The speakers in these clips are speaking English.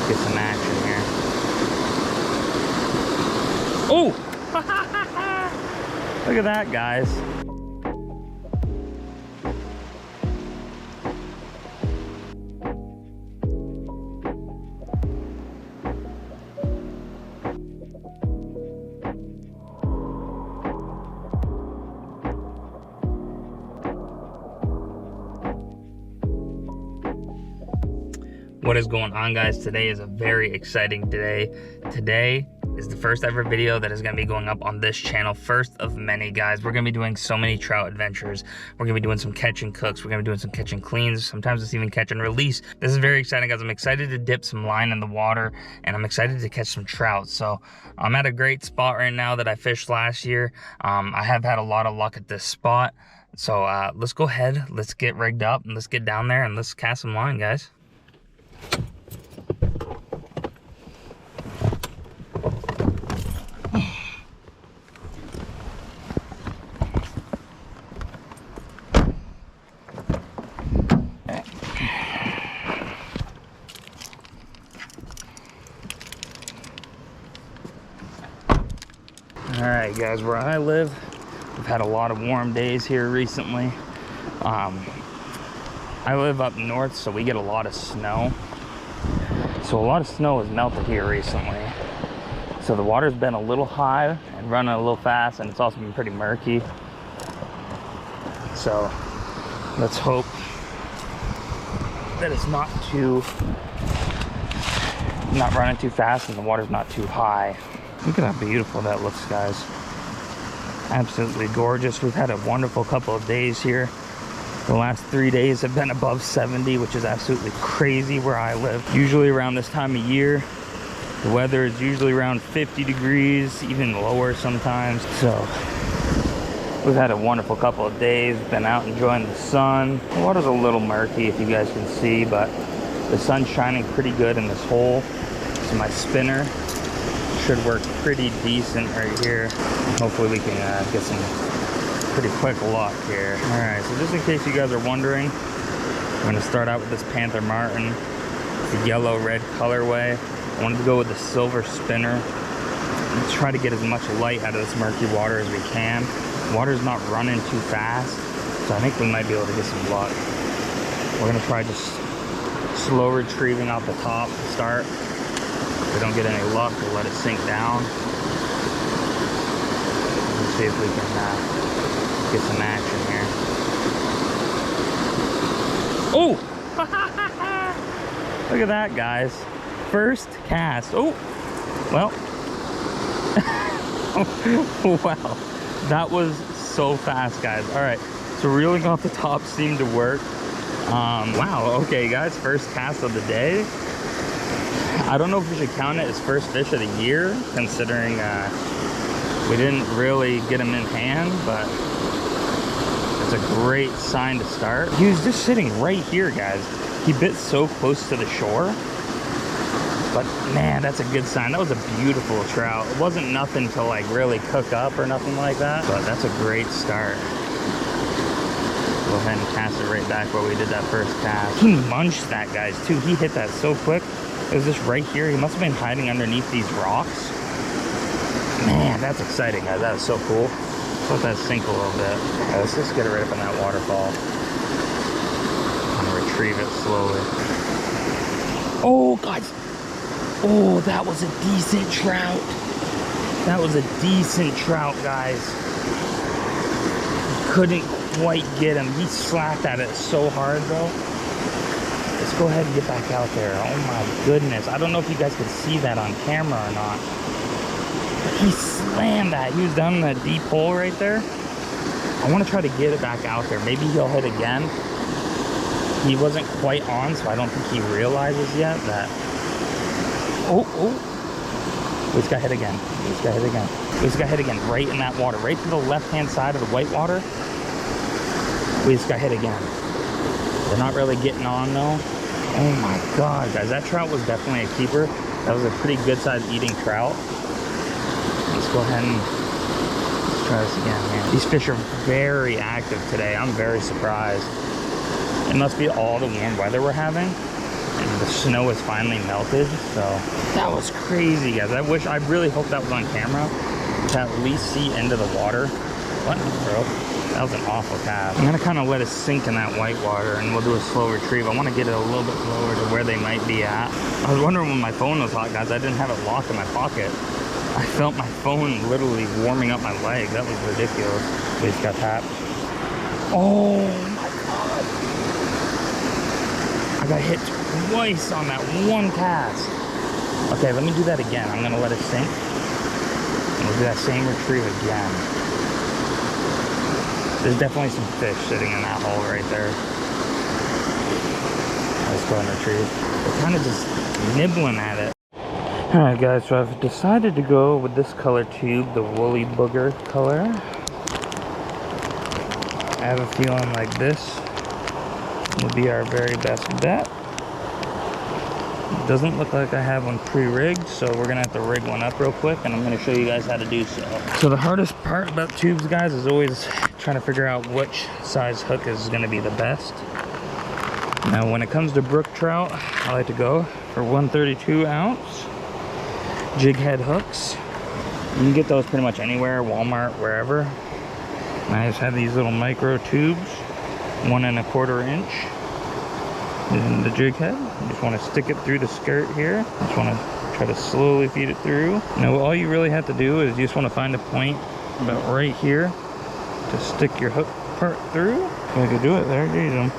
Get some action here. Oh! Look at that, guys. What is going on, guys? Today is a very exciting day. Today is the first ever video that is going to be going up on this channel. First of many, guys. We're going to be doing so many trout adventures. We're going to be doing some catch and cooks. We're going to be doing some catch and cleans. Sometimes it's even catch and release. This is very exciting, guys. I'm excited to dip some line in the water, and I'm excited to catch some trout. So I'm at a great spot right now that I fished last year. I have had a lot of luck at this spot. So let's go ahead. Let's get rigged up, and let's get down there, and let's cast some line, guys. All right, guys, where I live, we've had a lot of warm days here recently. I live up north, so we get a lot of snow. So a lot of snow has melted here recently. So the water's been a little high and running a little fast, and it's also been pretty murky. So let's hope that it's not running too fast and the water's not too high. Look at how beautiful that looks, guys. Absolutely gorgeous. We've had a wonderful couple of days here. The last 3 days have been above 70, which is absolutely crazy where I live. Usually around this time of year, the weather is usually around 50 degrees, even lower sometimes. So we've had a wonderful couple of days. Been out enjoying the sun. The water's a little murky, if you guys can see, but the sun's shining pretty good in this hole. So my spinner should work pretty decent right here. Hopefully we can get some pretty quick luck here. All right, so just in case you guys are wondering, I'm gonna start out with this Panther Martin. It's a yellow-red colorway. I wanted to go with the silver spinner and try to get as much light out of this murky water as we can. Water's not running too fast, so I think we might be able to get some luck. We're gonna try just slow retrieving off the top to start. If we don't get any luck, we'll let it sink down. Let's see if we can get some action here. Oh! Look at that, guys. First cast. Oh! Well. Wow. That was so fast, guys. All right. So reeling off the top seemed to work. Wow. Okay, guys. First cast of the day. I don't know if we should count it as first fish of the year, considering we didn't really get him in hand, but it's a great sign to start. He was just sitting right here, guys. He bit so close to the shore, but man, that's a good sign. That was a beautiful trout. It wasn't nothing to like really cook up or nothing like that, but that's a great start. Go ahead and cast it right back where we did that first cast. He munched that, guys, too. He hit that so quick. It was just right here. He must have been hiding underneath these rocks. Man, that's exciting, guys. That is so cool. Let's let that sink a little bit. Right, let's just get it right up in that waterfall. And retrieve it slowly. Oh, guys. Oh, that was a decent trout. That was a decent trout, guys. Couldn't quite get him. He slapped at it so hard, though. Let's go ahead and get back out there. Oh my goodness. I don't know if you guys can see that on camera or not. But he slammed that. He was down in that deep hole right there. I want to try to get it back out there. Maybe he'll hit again. He wasn't quite on, so I don't think he realizes yet that... Oh. We just got hit again. We just got hit again. We just got hit again. Right in that water. Right to the left-hand side of the white water. We just got hit again. They're not really getting on though. Oh my god, guys, that trout was definitely a keeper. That was a pretty good sized eating trout. Let's go ahead and try this again, man. These fish are very active today. I'm very surprised. It must be all the warm weather we're having. And The snow has finally melted, so that was crazy, guys. I really hope that was on camera to at least see into the water. What, bro? That was an awful cast. I'm gonna kind of let it sink in that white water, and we'll do a slow retrieve. I want to get it a little bit lower to where they might be at. I was wondering when my phone was hot, guys. I didn't have it locked in my pocket. I felt my phone literally warming up my leg. That was ridiculous. We just got tapped. Oh my god! I got hit twice on that one cast. Okay, let me do that again. I'm gonna let it sink. And we'll do that same retrieve again. There's definitely some fish sitting in that hole right there. Let's go and retrieve. They're kind of just nibbling at it. Alright guys, so I've decided to go with this color tube, the woolly booger color. I have a feeling like this will be our very best bet. It doesn't look like I have one pre-rigged, so we're gonna have to rig one up real quick, and I'm gonna show you guys how to do so. So the hardest part about tubes, guys, is always trying to figure out which size hook is gonna be the best. Now when it comes to brook trout, I like to go for 132 ounce jig head hooks. You can get those pretty much anywhere, Walmart, wherever. And I just have these little micro tubes, 1 1/4 inch in the jig head. You just want to stick it through the skirt here. Just want to try to slowly feed it through. Now all you really have to do is you just want to find a point about right here to stick your hook part through. You can do it there, use them.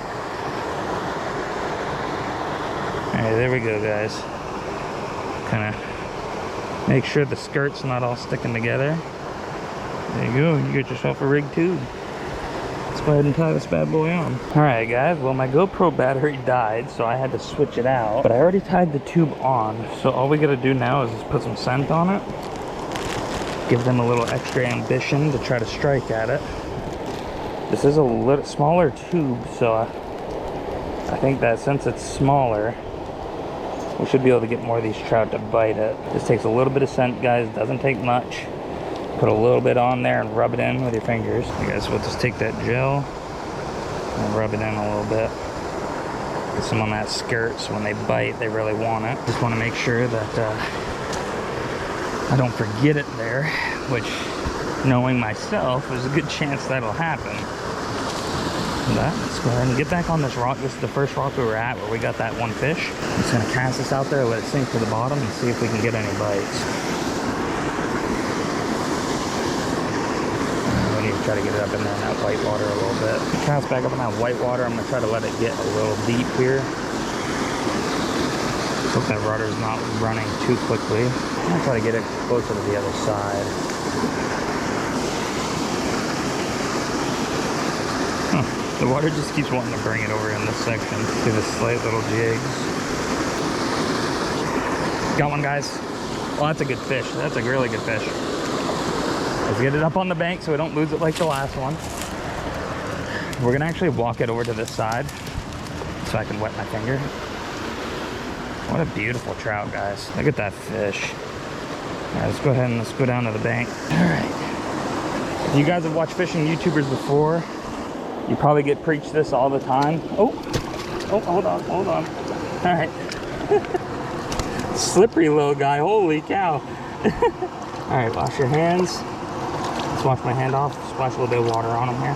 Alright, there we go, guys. Kind of make sure the skirt's not all sticking together. There you go, you get yourself a rig tube. Let's go ahead and tie this bad boy on. Alright guys, well my GoPro battery died, so I had to switch it out. But I already tied the tube on, so all we gotta do now is just put some scent on it. Give them a little extra ambition to try to strike at it. This is a little smaller tube, so I think that since it's smaller, we should be able to get more of these trout to bite it. This takes a little bit of scent, guys. Doesn't take much. Put a little bit on there and rub it in with your fingers. I guess we'll just take that gel and rub it in a little bit. Get some on that skirt, so when they bite, they really want it. Just want to make sure that I don't forget it there, which, knowing myself, there's a good chance that'll happen. Let's go ahead and get back on this rock. This is the first rock we were at where we got that one fish. I'm just gonna cast this out there, let it sink to the bottom, and see if we can get any bites. We need to try to get it up in there in that white water a little bit. Cast back up in that white water. I'm gonna try to let it get a little deep here. Hope that rudder is not running too quickly. I'm gonna try to get it closer to the other side. The water just keeps wanting to bring it over in this section. See the slight little jigs. Got one, guys. Well, that's a good fish. That's a really good fish. Let's get it up on the bank so we don't lose it like the last one. We're gonna actually walk it over to this side so I can wet my finger. What a beautiful trout, guys. Look at that fish. All right, let's go ahead and let's go down to the bank. All right. If you guys have watched fishing YouTubers before, you probably get preached this all the time. Oh, hold on. All right. Slippery little guy, holy cow. All right, wash your hands. Let's wash my hand off, splash a little bit of water on them here.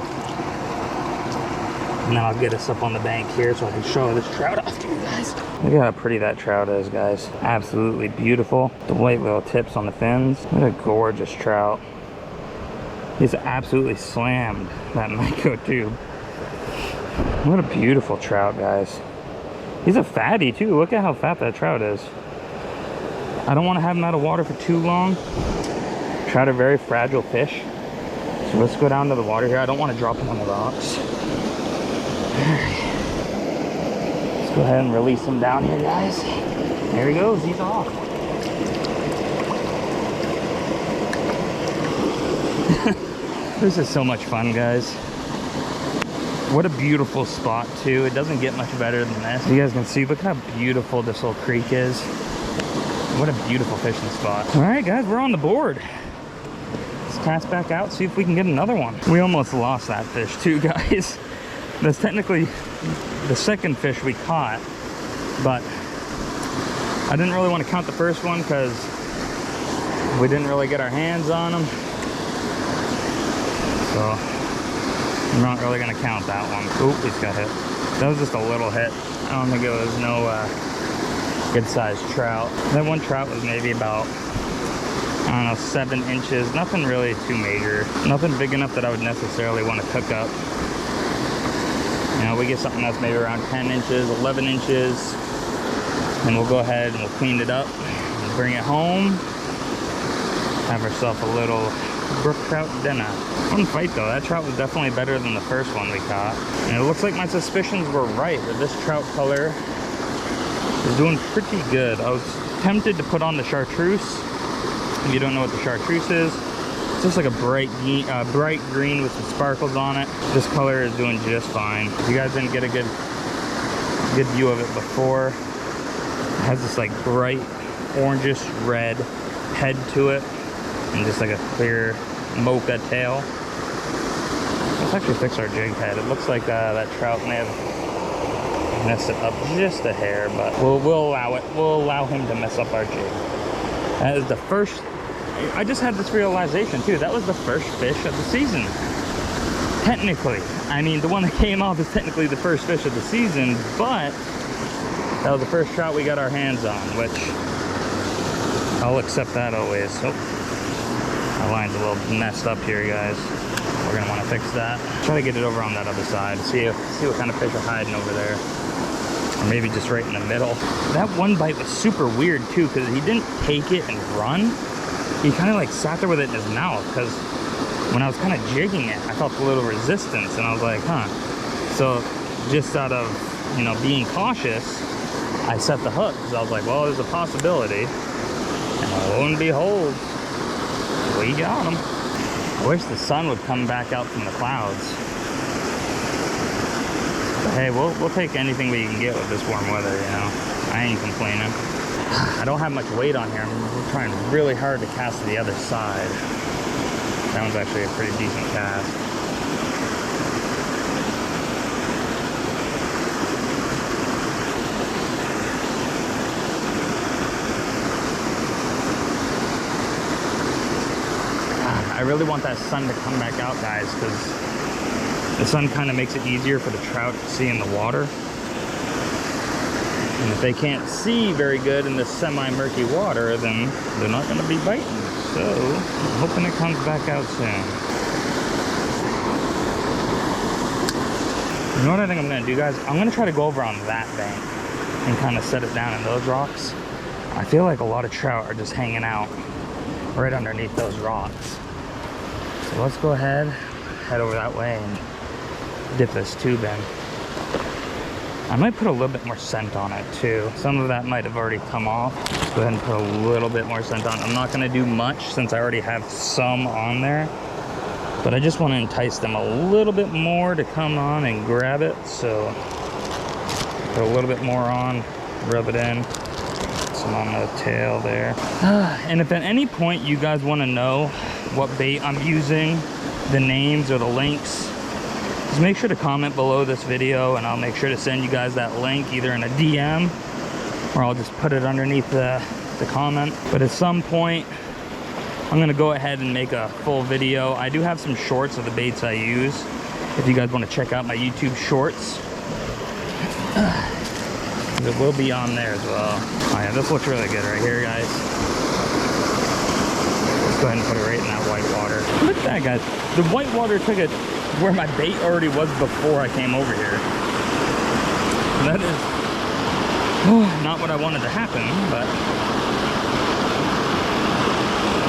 And then I'll get us up on the bank here so I can show this trout off to you guys. Look at how pretty that trout is, guys. Absolutely beautiful. The white little tips on the fins. What a gorgeous trout. He's absolutely slammed that micro tube. What a beautiful trout, guys. He's a fatty too. Look at how fat that trout is. I don't want to have him out of water for too long. Trout are very fragile fish. So let's go down to the water here. I don't want to drop him on the rocks. Let's go ahead and release him down here, guys. There he goes. He's off. This is so much fun, guys. What a beautiful spot too. It doesn't get much better than this. You guys can see, look how beautiful this little creek is. What a beautiful fishing spot. All right, guys, we're on the board. Let's cast back out, see if we can get another one. We almost lost that fish too, guys. That's technically the second fish we caught, but I didn't really want to count the first one because we didn't really get our hands on them. So I'm not really going to count that one. Oop, he's got hit. That was just a little hit. I don't think it was no good sized trout. That one trout was maybe about, I don't know, 7 inches. Nothing really too major. Nothing big enough that I would necessarily want to cook up. You know, we get something that's maybe around 10 inches, 11 inches. And we'll go ahead and we'll clean it up and bring it home. Have ourselves a little brook trout dinner. Fun fight though. That trout was definitely better than the first one we caught. And it looks like my suspicions were right, that this trout color is doing pretty good. I was tempted to put on the chartreuse. If you don't know what the chartreuse is, it's just like a bright green with some sparkles on it. This color is doing just fine. If you guys didn't get a good view of it before, it has this like bright orangish red head to it and just like a clear mocha tail. Let's actually fix our jig head. It looks like that trout may have messed it up just a hair, but we'll allow it. We'll allow him to mess up our jig. That is the first. I just had this realization too. That was the first fish of the season. Technically, I mean, the one that came off is technically the first fish of the season, but that was the first trout we got our hands on, which I'll accept that always. So my line's a little messed up here, guys. We're gonna want to fix that. Try to get it over on that other side. See what kind of fish are hiding over there, or maybe just right in the middle. That one bite was super weird too, because he didn't take it and run. He kind of like sat there with it in his mouth, because when I was kind of jigging it, I felt a little resistance, and I was like, huh. So just out of, you know, being cautious, I set the hook, because I was like, well, there's a possibility. And lo and behold, we got him. I wish the sun would come back out from the clouds. But hey, we'll take anything we can get with this warm weather, you know. I ain't complaining. I don't have much weight on here. I'm trying really hard to cast to the other side. That one's actually a pretty decent cast. I really want that sun to come back out, guys, because the sun kind of makes it easier for the trout to see in the water. And if they can't see very good in this semi-murky water, then they're not going to be biting. So I'm hoping it comes back out soon. You know what I think I'm going to do, guys? I'm going to try to go over on that bank and kind of set it down in those rocks. I feel like a lot of trout are just hanging out right underneath those rocks. So let's go ahead, head over that way and dip this tube in. I might put a little bit more scent on it too. Some of that might have already come off. Let's go ahead and put a little bit more scent on. I'm not gonna do much since I already have some on there, but I just want to entice them a little bit more to come on and grab it. So put a little bit more on, rub it in. Some on the tail there. And if at any point you guys want to know what bait I'm using, the names or the links, just make sure to comment below this video and I'll make sure to send you guys that link either in a DM or I'll just put it underneath the comment. But at some point I'm gonna go ahead and make a full video. I do have some shorts of the baits I use if you guys want to check out my YouTube shorts. It will be on there as well. Oh yeah, this looks really good right here, guys. Let's go ahead and put it right in that white water. Look at that, guys. The white water took it where my bait already was before I came over here. That is not what I wanted to happen, but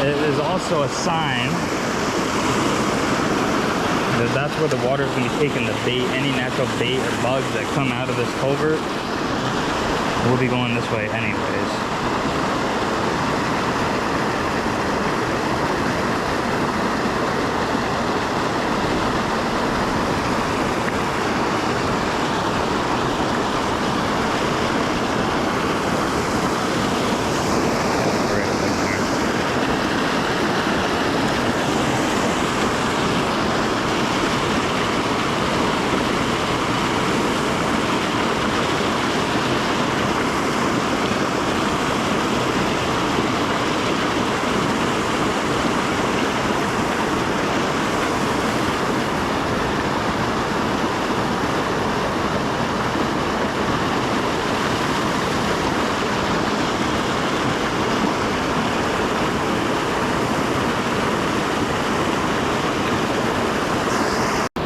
it is also a sign that that's where the water is going to be taking the bait. Any natural bait or bugs that come out of this culvert will be going this way anyways.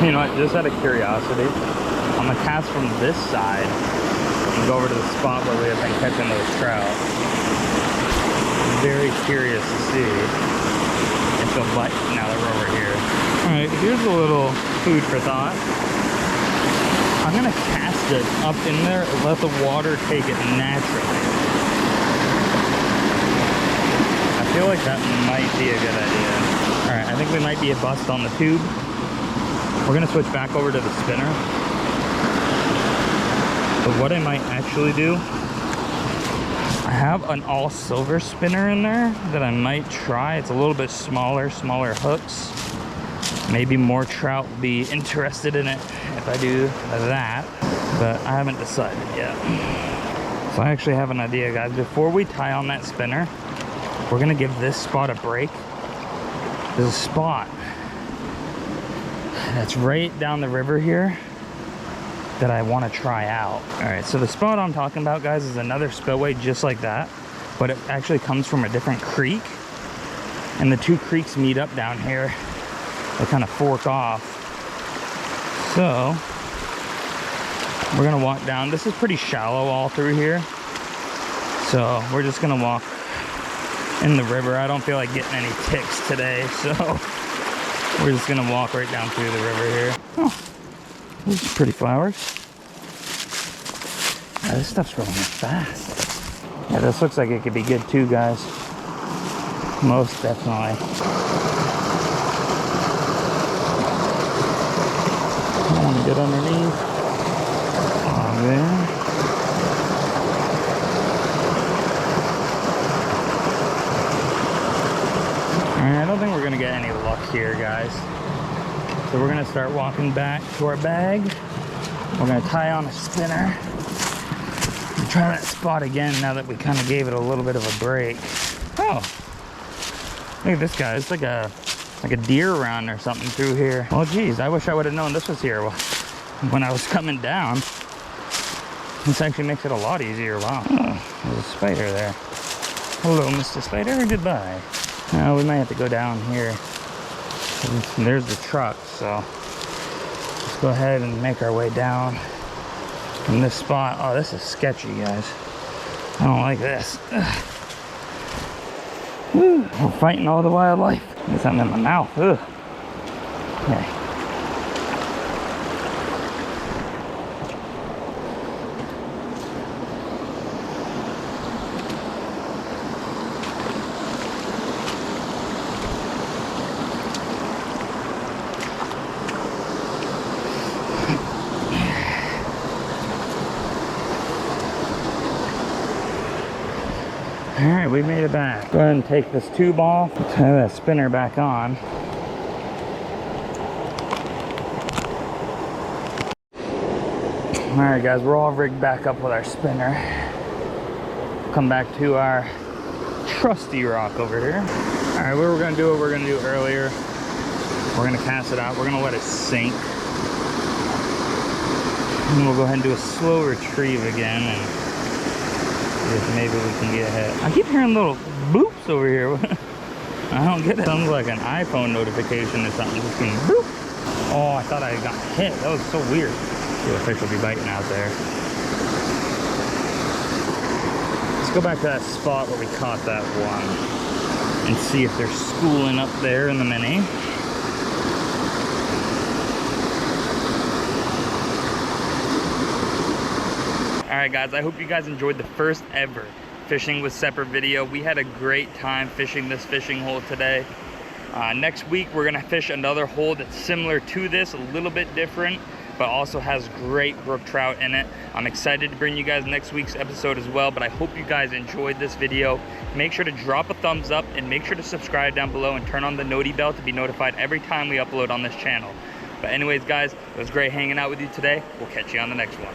You know what, just out of curiosity, I'm gonna cast from this side and go over to the spot where we have been catching those trout. Very curious to see if they'll bite now that we're over here. All right, here's a little food for thought. I'm gonna cast it up in there and let the water take it naturally. I feel like that might be a good idea. All right, I think we might be a bust on the tube. We're gonna switch back over to the spinner. But what I might actually do, I have an all silver spinner in there that I might try. It's a little bit smaller hooks. Maybe more trout will be interested in it if I do that, but I haven't decided yet. So I actually have an idea, guys. Before we tie on that spinner, we're gonna give this spot a break. There's a spot that's right down the river here that I want to try out. All right, so the spot I'm talking about, guys, is another spillway just like that, but it actually comes from a different creek, and the two creeks meet up down here. They kind of fork off. So we're gonna walk down. This is pretty shallow all through here, so we're just gonna walk in the river. I don't feel like getting any ticks today, so we're just gonna walk right down through the river here. Oh, these are pretty flowers. Yeah, this stuff's growing fast. Yeah, this looks like it could be good too, guys. Most definitely. I want to get underneath. Oh, there. I don't think we're gonna get any luck here, guys. So we're gonna start walking back to our bag. We're gonna tie on a spinner and try that spot again now that we kind of gave it a little bit of a break. Oh, look at this guy. It's like a deer run or something through here. Well, geez, I wish I would have known this was here when I was coming down. This actually makes it a lot easier. Wow, oh, there's a spider there. Hello, Mr. Spider, goodbye. We might have to go down here. There's the truck, so let's go ahead and make our way down from this spot. Oh, this is sketchy, guys. I don't like this. Woo, we're fighting all the wildlife. There's something in my mouth. Ugh. Okay. All right, we made it back. Go ahead and take this tube off, tie that spinner back on. All right, guys, we're all rigged back up with our spinner. Come back to our trusty rock over here. All right, what we're gonna do, what we're gonna do earlier. We're gonna cast it out. We're gonna let it sink. And we'll go ahead and do a slow retrieve again and if maybe we can get hit. I keep hearing little boops over here. I don't get it. Sounds like an iPhone notification or something. Just going boop. Oh, I thought I got hit. That was so weird. The fish will be biting out there. Let's go back to that spot where we caught that one and see if they're schooling up there in the mini. Alright guys, I hope you guys enjoyed the first ever Fishing with Separate video. We had a great time fishing this fishing hole today. Next week we're gonna fish another hole that's similar to this, a little bit different, but also has great brook trout in it. I'm excited to bring you guys next week's episode as well, but I hope you guys enjoyed this video. Make sure to drop a thumbs up and make sure to subscribe down below and turn on the noti bell to be notified every time we upload on this channel. But anyways guys, it was great hanging out with you today. We'll catch you on the next one.